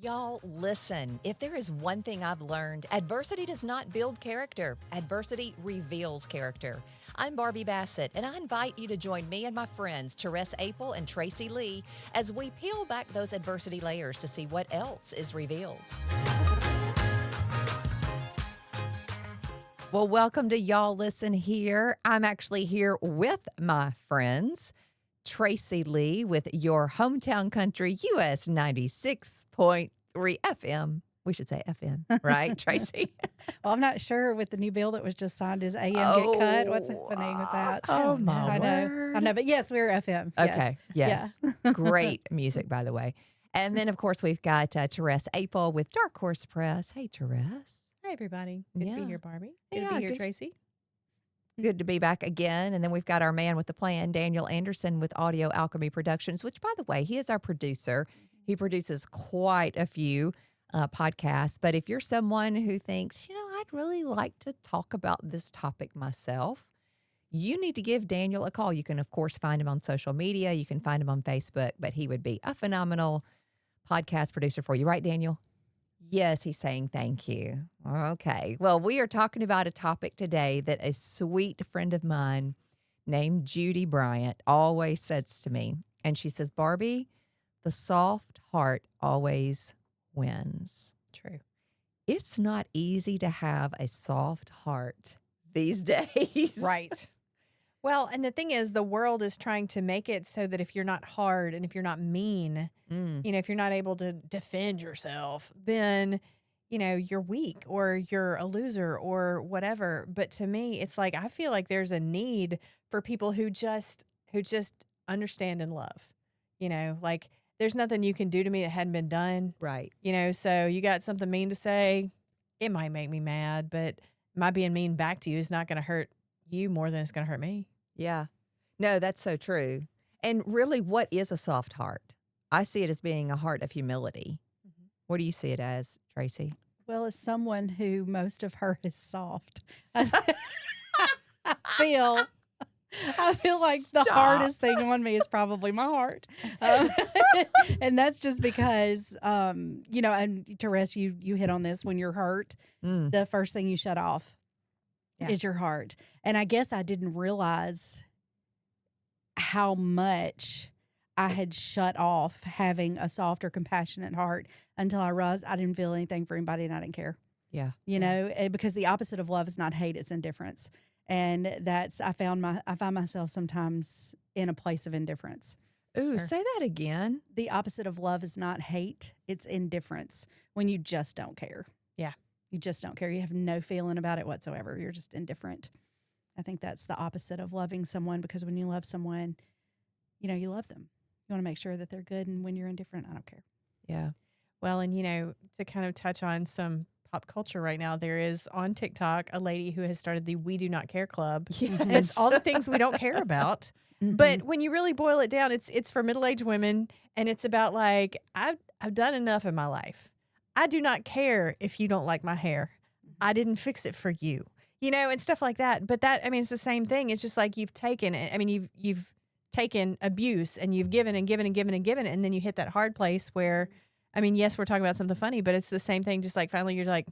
Y'all, listen. If there is one thing I've learned, adversity does not build character. Adversity reveals character. I'm Barbie Bassett, and I invite you to join me and my friends, Therese Apel and Tracy Lee, as we peel back those adversity layers to see what else is revealed. Well, welcome to Y'all Listen Here. I'm actually here with my friends. Tracy Lee with your hometown country, US 96.3 FM. We should say FM, right, Tracy? Well, I'm not sure with the new bill that was just signed. Is AM get cut? What's happening with that? Oh, my I know, but yes, we're FM. Okay, yes. Yeah. Great music, by the way. And then, of course, we've got Therese Apel with Dark Horse Press. Hey, Therese. Hi, everybody. Good to be here, Barbie. Good Yeah, to be here, good. Tracy. Good to be back again. And then we've got our man with the plan, Daniel Anderson with Audio Alchemy Productions, which, by the way, he is our producer. He produces quite a few podcasts. But if you're someone who thinks, I'd really like to talk about this topic myself, you need to give Daniel a call. You can, of course, find him on social media. You can find him on Facebook, but he would be a phenomenal podcast producer for you. Right, Daniel? Yes, he's saying thank you. Okay. Well, we are talking about a topic today that a sweet friend of mine named Judy Bryant always says to me. And she says, Barbie, the soft heart always wins. True. It's not easy to have a soft heart these days. Right. Well, and the thing is, the world is trying to make it so that if you're not hard and if you're not mean, if you're not able to defend yourself, then, you're weak or you're a loser or whatever. But to me, it's like, I feel like there's a need for people who just understand and love, like there's nothing you can do to me that hadn't been done. Right. So you got something mean to say, it might make me mad, but my being mean back to you is not going to hurt you more than it's going to hurt me. Yeah. No, that's so true. And really, what is a soft heart? I see it as being a heart of humility. Mm-hmm. What do you see it as, Tracy? Well, as someone who most of her is soft, I feel like the hardest thing on me is probably my heart. And that's just because, and Therese, you hit on this, when you're hurt, the first thing you shut off is your heart. And I guess I didn't realize how much I had shut off having a soft or compassionate heart until I realized I didn't feel anything for anybody and I didn't care. Yeah. Because the opposite of love is not hate, it's indifference. And I find myself sometimes in a place of indifference. Ooh, say that again. The opposite of love is not hate, it's indifference, when you just don't care. Yeah. You just don't care. You have no feeling about it whatsoever. You're just indifferent. I think that's the opposite of loving someone, because when you love someone, you love them. You want to make sure that they're good, and when you're indifferent, I don't care. Yeah. Well, and to kind of touch on some pop culture right now, there is on TikTok a lady who has started the We Do Not Care Club. Yes. And it's all the things we don't care about. Mm-hmm. But when you really boil it down, it's for middle-aged women, and it's about like, I've done enough in my life. I do not care if you don't like my hair. I didn't fix it for you, and stuff like that. But it's the same thing. It's just like you've taken it. You've taken abuse and you've given and given and given and given. And then you hit that hard place where, yes, we're talking about something funny, but it's the same thing. Just like finally you're like,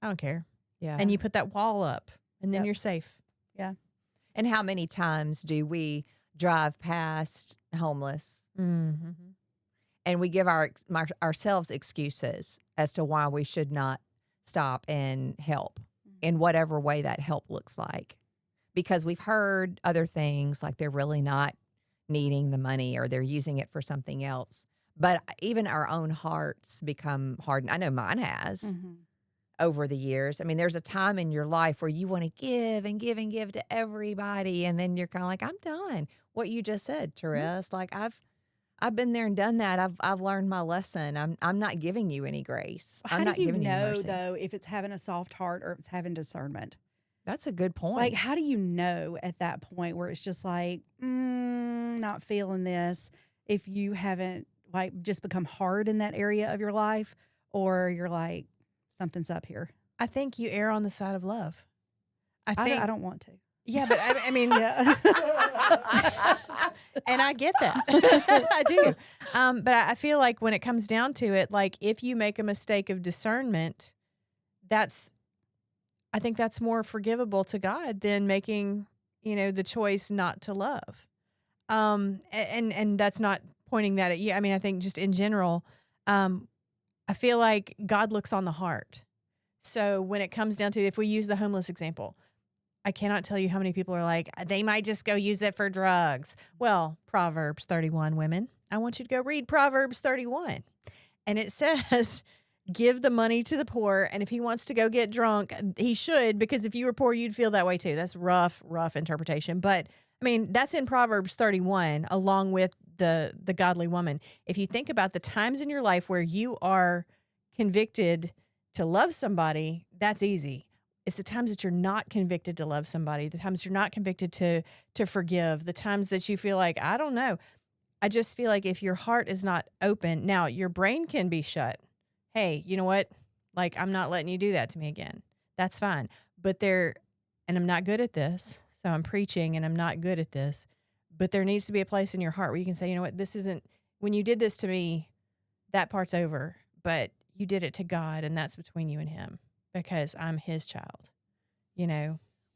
I don't care. Yeah. And you put that wall up and then you're safe. Yeah. And how many times do we drive past homeless and we give ourselves excuses as to why we should not stop and help in whatever way that help looks like? Because we've heard other things like they're really not needing the money or they're using it for something else. But even our own hearts become hardened. I know mine has over the years. There's a time in your life where you want to give and give and give to everybody. And then you're kind of like, I'm done. What you just said, Therese, like I've been there and done that. I've learned my lesson. I'm not giving you any grace. I'm not giving you mercy. Though, if it's having a soft heart or if it's having discernment? That's a good point. Like, how do you know at that point where it's just like, not feeling this, if you haven't just become hard in that area of your life, or you're like, something's up here? I think you err on the side of love. I don't want to. Yeah, but yeah. And I get that. I do. But I feel like when it comes down to it, like if you make a mistake of discernment, I think that's more forgivable to God than making, the choice not to love. And that's not pointing that at you. I mean, I think just in general, I feel like God looks on the heart. So when it comes down to, if we use the homeless example, I cannot tell you how many people are like, they might just go use it for drugs. Well, Proverbs 31, women, I want you to go read Proverbs 31. And it says, give the money to the poor. And if he wants to go get drunk, he should, because if you were poor, you'd feel that way too. That's rough interpretation. But I mean, that's in Proverbs 31, along with the godly woman. If you think about the times in your life where you are convicted to love somebody, that's easy. It's the times that you're not convicted to love somebody, the times you're not convicted to forgive, the times that you feel like, I don't know. I just feel like if your heart is not open, now your brain can be shut. Hey, you know what? Like, I'm not letting you do that to me again. That's fine. But and I'm not good at this, so I'm preaching and I'm not good at this. But there needs to be a place in your heart where you can say, you know what? This isn't, when you did this to me, that part's over. But you did it to God, and that's between you and him, because I'm his child,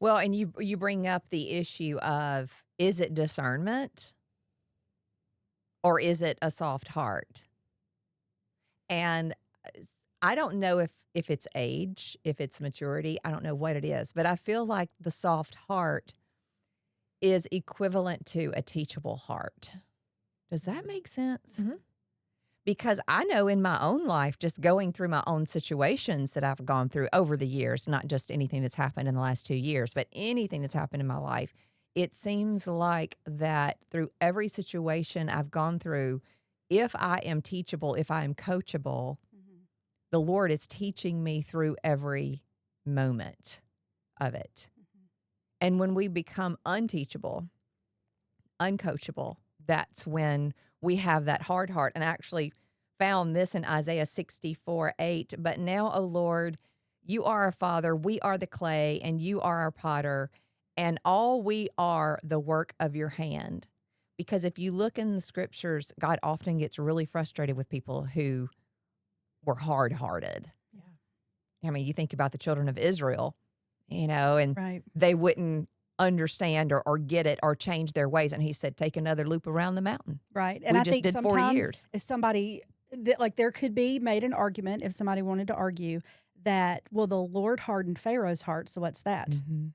Well, and you bring up the issue of, is it discernment or is it a soft heart? And I don't know if it's age, if it's maturity. I don't know what it is, but I feel like the soft heart is equivalent to a teachable heart. Does that make sense? Mhm. Because I know in my own life, just going through my own situations that I've gone through over the years, not just anything that's happened in the last 2 years, but anything that's happened in my life, it seems like that through every situation I've gone through, if I am teachable, if I am coachable, the Lord is teaching me through every moment of it. And when we become unteachable, uncoachable, that's when we have that hard heart. And I actually found this in Isaiah 64:8. But now, O Lord, you are our Father, we are the clay, and you are our potter, and all we are the work of your hand. Because if you look in the scriptures, God often gets really frustrated with people who were hard-hearted. Yeah. I mean, you think about the children of Israel, and Right. they wouldn't understand or get it or change their ways. And he said, take another loop around the mountain. Right. And We I just think did 40 sometimes years. if somebody that, like, there could be made an argument if somebody wanted to argue that, well, the Lord hardened Pharaoh's heart. So what's that? Mm-hmm.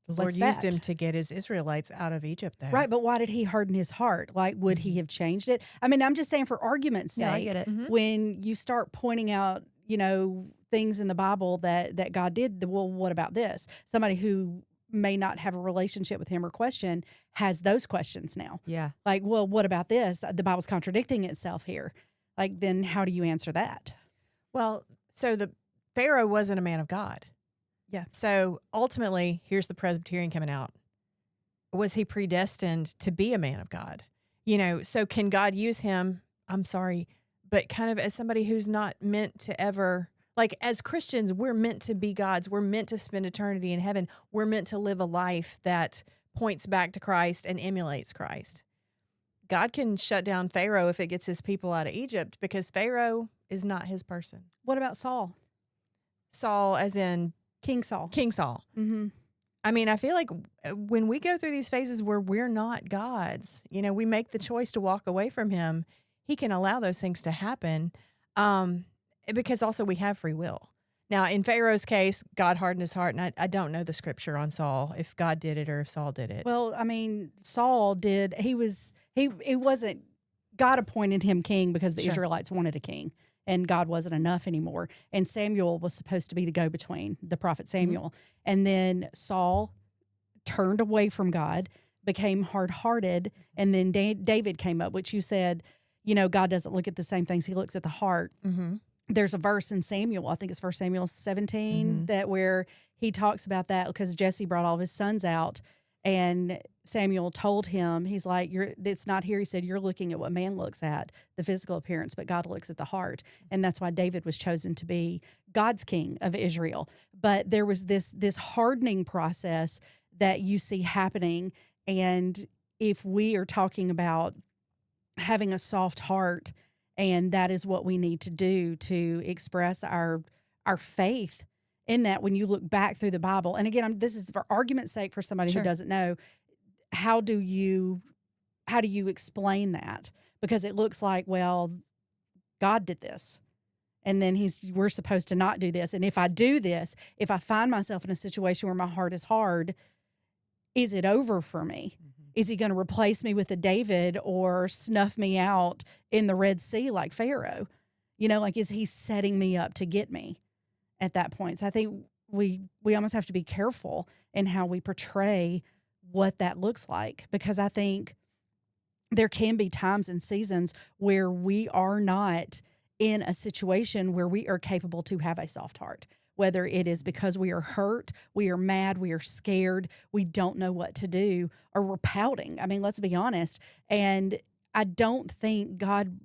The Lord What's used that? him to get his Israelites out of Egypt, though. Right. But why did he harden his heart? Like, would he have changed it? I mean, I'm just saying for argument's sake, Yeah, I get it. Mhm. when you start pointing out, things in the Bible that God did, well, what about this? Somebody who may not have a relationship with him or question has those questions now. Yeah. Like, well, what about this? The Bible's contradicting itself here. Like, then how do you answer that? Well, so the Pharaoh wasn't a man of God. Yeah. So ultimately, here's the Presbyterian coming out. Was he predestined to be a man of God? So can God use him? I'm sorry, but kind of as somebody who's not meant to ever, like, as Christians, we're meant to be God's. We're meant to spend eternity in heaven. We're meant to live a life that points back to Christ and emulates Christ. God can shut down Pharaoh if it gets his people out of Egypt, because Pharaoh is not his person. What about Saul? Saul, as in King Saul. King Saul. Mm-hmm. I mean, I feel like when we go through these phases where we're not gods, we make the choice to walk away from him, he can allow those things to happen, because also we have free will. Now, in Pharaoh's case, God hardened his heart, and I don't know the scripture on Saul, if God did it or if Saul did it. Well, I mean, Saul did. He wasn't. God appointed him king because the Sure. Israelites wanted a king, and God wasn't enough anymore. And Samuel was supposed to be the go-between, the prophet Samuel. And then Saul turned away from God, became hard-hearted, and then David came up, which you said, God doesn't look at the same things; He looks at the heart. Mm-hmm. There's a verse in Samuel, I think it's 1 Samuel 17, that where he talks about that because Jesse brought all of his sons out, and Samuel told him, he's like, it's not here. He said, you're looking at what man looks at, the physical appearance, but God looks at the heart. And that's why David was chosen to be God's king of Israel. But there was this hardening process that you see happening. And if we are talking about having a soft heart, and that is what we need to do to express our faith in that. When you look back through the Bible, and again, this is for argument's sake for somebody Sure. who doesn't know, how do you explain that? Because it looks like, well, God did this, and then we're supposed to not do this. And if I do this, if I find myself in a situation where my heart is hard, is it over for me? Is he going to replace me with a David or snuff me out in the Red Sea like Pharaoh? Like, is he setting me up to get me at that point? So I think we almost have to be careful in how we portray what that looks like, because I think there can be times and seasons where we are not in a situation where we are capable to have a soft heart. Whether it is because we are hurt, we are mad, we are scared, we don't know what to do, or we're pouting. I mean, let's be honest. And I don't think God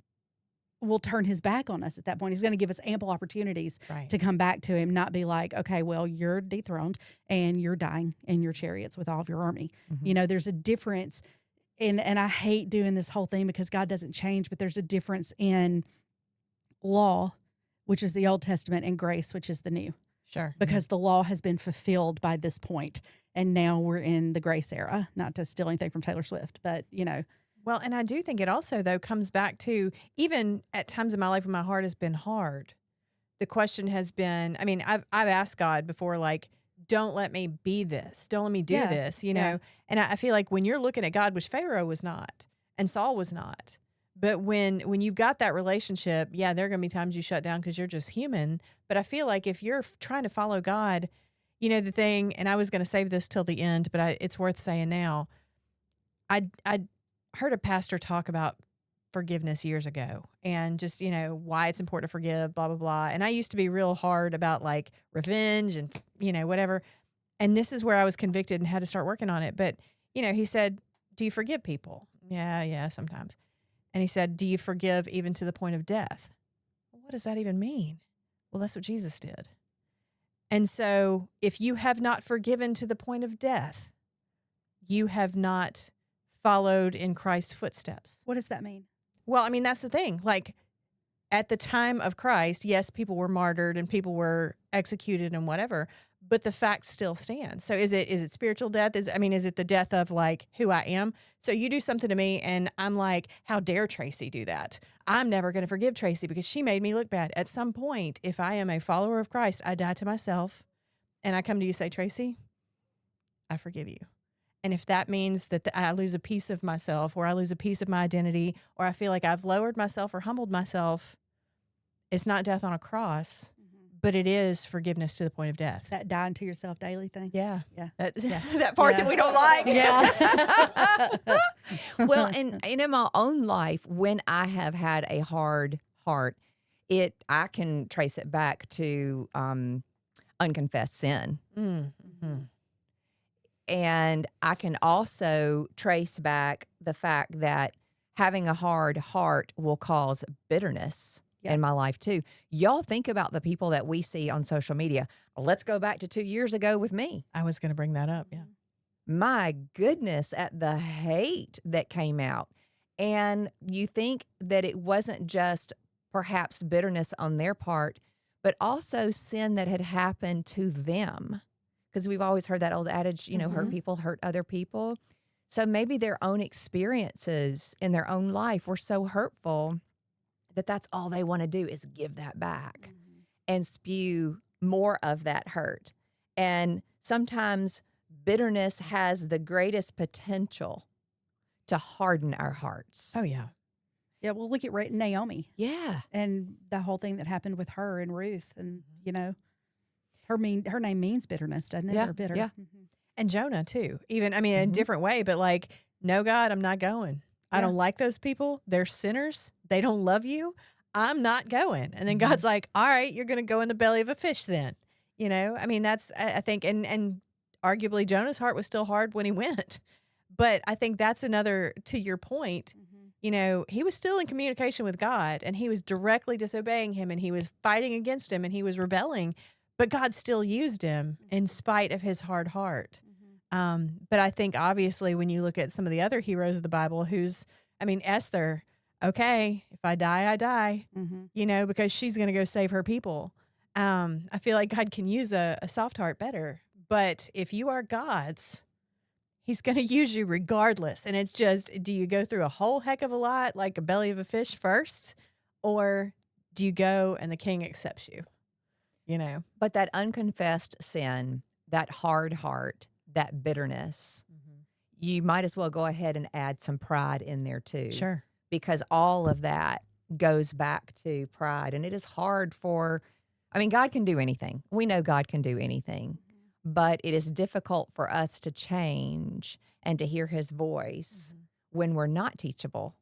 will turn his back on us at that point. He's going to give us ample opportunities Right. to come back to him, not be like, okay, well, you're dethroned and you're dying in your chariots with all of your army. There's a difference. And I hate doing this whole thing because God doesn't change, but there's a difference in law, which is the Old Testament, and grace, which is the New. Sure. Because the law has been fulfilled by this point, and now we're in the grace era. Not to steal anything from Taylor Swift, but Well, and I do think it also, though, comes back to, even at times in my life when my heart has been hard, the question has been, I mean, I've asked God before, like, don't let me be this. Don't let me do Yeah. this, Yeah. And I feel like when you're looking at God, which Pharaoh was not, and Saul was not, but when you've got that relationship, yeah, there are going to be times you shut down because you're just human. But I feel like if you're trying to follow God, the thing, and I was going to save this till the end, but it's worth saying now. I heard a pastor talk about forgiveness years ago, and just, why it's important to forgive, blah, blah, blah. And I used to be real hard about like revenge and, whatever. And this is where I was convicted and had to start working on it. But, he said, do you forgive people? Yeah, sometimes. And he said, do you forgive even to the point of death? Well, what does that even mean? Well, that's what Jesus did. And so if you have not forgiven to the point of death, you have not followed in Christ's footsteps. what does that mean? Well, I mean, that's the thing. Like, at the time of Christ, yes, people were martyred and people were executed and whatever, but the fact still stands. So is it spiritual death? Is it the death of like who I am? So you do something to me and I'm like, how dare Tracy do that? I'm never going to forgive Tracy because she made me look bad. At some point, if I am a follower of Christ, I die to myself and I come to you and say, Tracy, I forgive you. And if that means that I lose a piece of myself, or I lose a piece of my identity, or I feel like I've lowered myself or humbled myself, it's not death on a cross, but it is forgiveness to the point of death. That dying to yourself daily thing. Yeah. Yeah. That part Yeah. that we don't like. Yeah. Well, and in my own life, when I have had a hard heart, I can trace it back to unconfessed sin. Mm-hmm. And I can also trace back the fact that having a hard heart will cause bitterness in my life too. Y'all think about the people that we see on social media. Let's go back to 2 years ago with me. I was going to bring that up. Yeah. My goodness, at the hate that came out. And you think that it wasn't just perhaps bitterness on their part, but also sin that had happened to them. Because we've always heard that old adage, hurt people hurt other people. So maybe their own experiences in their own life were so hurtful that that's all they want to do is give that back and spew more of that hurt. And sometimes bitterness has the greatest potential to harden our hearts. Oh, yeah. Yeah, well, look at Naomi Yeah. and the whole thing that happened with her and Ruth, and her name means bitterness, doesn't it? Yeah, Or bitter. yeah. And Jonah too. Even, in a different way, but like, no, God, I'm not going. I don't like those people. They're sinners. They don't love you. I'm not going. And then God's like, all right, you're going to go in the belly of a fish then. That's, I think, and arguably Jonah's heart was still hard when he went. But I think that's another, to your point, he was still in communication with God and he was directly disobeying him and he was fighting against him and he was rebelling, but God still used him in spite of his hard heart. But I think obviously when you look at some of the other heroes of the Bible, Esther, okay, if I die, I die, Mm-hmm. because she's going to go save her people. I feel like God can use a soft heart better. But if you are God's, he's going to use you regardless. And it's just, do you go through a whole heck of a lot like a belly of a fish first? Or do you go and the king accepts you? But that unconfessed sin, that hard heart, that bitterness, you might as well go ahead and add some pride in there too. Sure. Because all of that goes back to pride. And it is hard God can do anything. We know God can do anything, but it is difficult for us to change and to hear his voice when we're not teachable.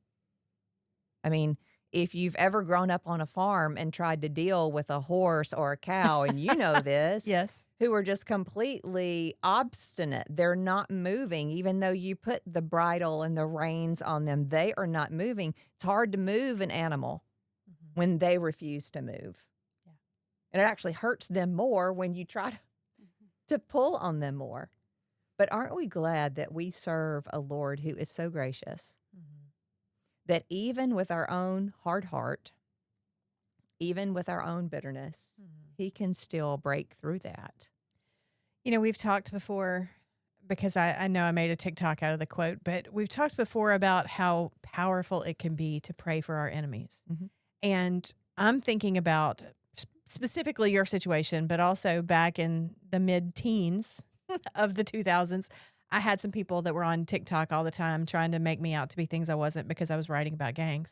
I mean, if you've ever grown up on a farm and tried to deal with a horse or a cow, and you know this, Yes. who are just completely obstinate. They're not moving, even though you put the bridle and the reins on them. They are not moving. It's hard to move an animal when they refuse to move. Yeah. And it actually hurts them more when you try to pull on them more. But aren't we glad that we serve a Lord who is so gracious? That even with our own hard heart, even with our own bitterness, he can still break through that. We've talked before, because I know I made a TikTok out of the quote, but we've talked before about how powerful it can be to pray for our enemies. And I'm thinking about specifically your situation, but also back in the mid-teens of the 2000s, I had some people that were on TikTok all the time trying to make me out to be things I wasn't because I was writing about gangs.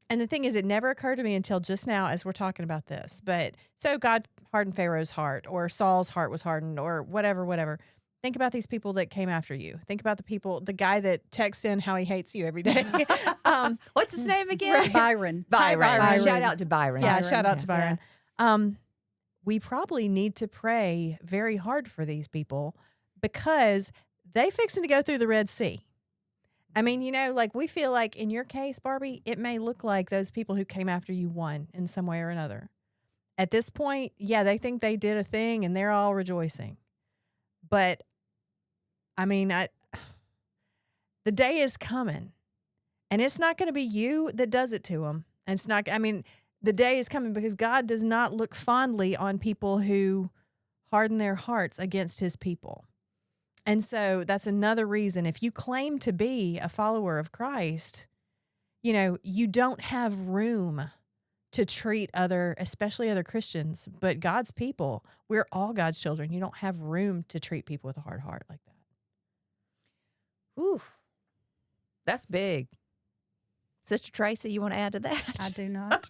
And the thing is, it never occurred to me until just now as we're talking about this. But so God hardened Pharaoh's heart, or Saul's heart was hardened, or whatever. Think about these people that came after you. Think about the guy that texts in how he hates you every day. What's his name again? Byron. Byron. Shout out to Byron. Yeah, Byron. shout out to Yeah. Byron. We probably need to pray very hard for these people because they fixing to go through the Red Sea. I mean, we feel like in your case, Barbie, it may look like those people who came after you won in some way or another. At this point, yeah, they think they did a thing and they're all rejoicing. But I mean, the day is coming, and it's not going to be you that does it to them. And it's not, the day is coming because God does not look fondly on people who harden their hearts against his people. And so that's another reason, if you claim to be a follower of Christ, you don't have room to treat especially other Christians, but God's people, we're all God's children. You don't have room to treat people with a hard heart like that. Ooh, that's big. Sister Tracy, you want to add to that? I do not.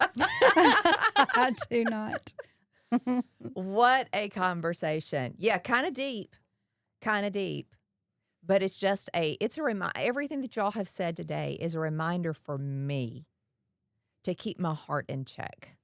I do not. What a conversation. Yeah, kind of deep. But it's just it's a reminder. Everything that y'all have said today is a reminder for me to keep my heart in check.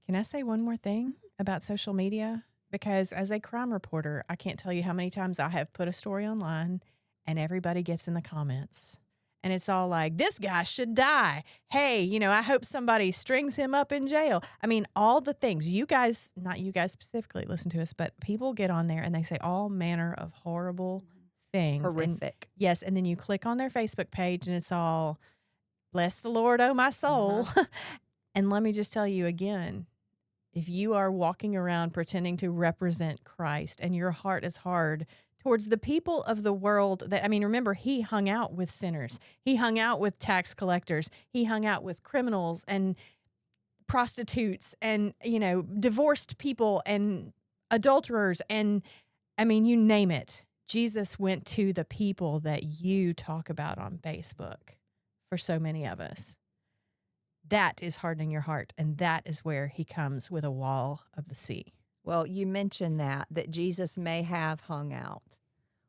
Can I say one more thing about social media? Because as a crime reporter, I can't tell you how many times I have put a story online and everybody gets in the comments. And it's all like, this guy should die. Hey, I hope somebody strings him up in jail. I mean, all the things. You guys, not you guys specifically, listen to us, but people get on there and they say all manner of horrible things. Horrific. Yes, and then you click on their Facebook page and it's all, bless the Lord, oh my soul. And let me just tell you again, if you are walking around pretending to represent Christ and your heart is hard towards the people of the world remember, he hung out with sinners. He hung out with tax collectors. He hung out with criminals and prostitutes and, divorced people and adulterers. And you name it. Jesus went to the people that you talk about on Facebook for so many of us. That is hardening your heart. And that is where he comes with a wall of the sea. Well, you mentioned that Jesus may have hung out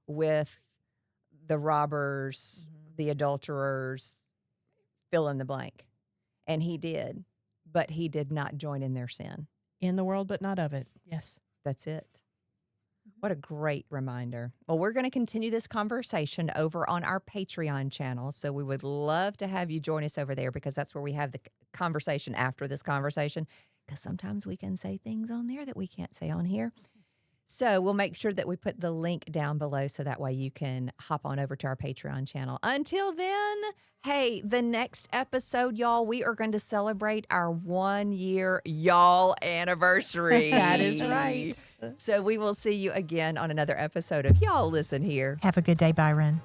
with the robbers, the adulterers, fill in the blank. And he did, but he did not join in their sin. In the world, but not of it. Yes. That's it. What a great reminder. Well, we're going to continue this conversation over on our Patreon channel. So we would love to have you join us over there because that's where we have the conversation after this conversation. Because sometimes we can say things on there that we can't say on here. So we'll make sure that we put the link down below so that way you can hop on over to our Patreon channel. Until then, hey, the next episode, y'all, we are going to celebrate our 1 year y'all anniversary. That is right. So we will see you again on another episode of Y'all Listen Here. Have a good day, Byron.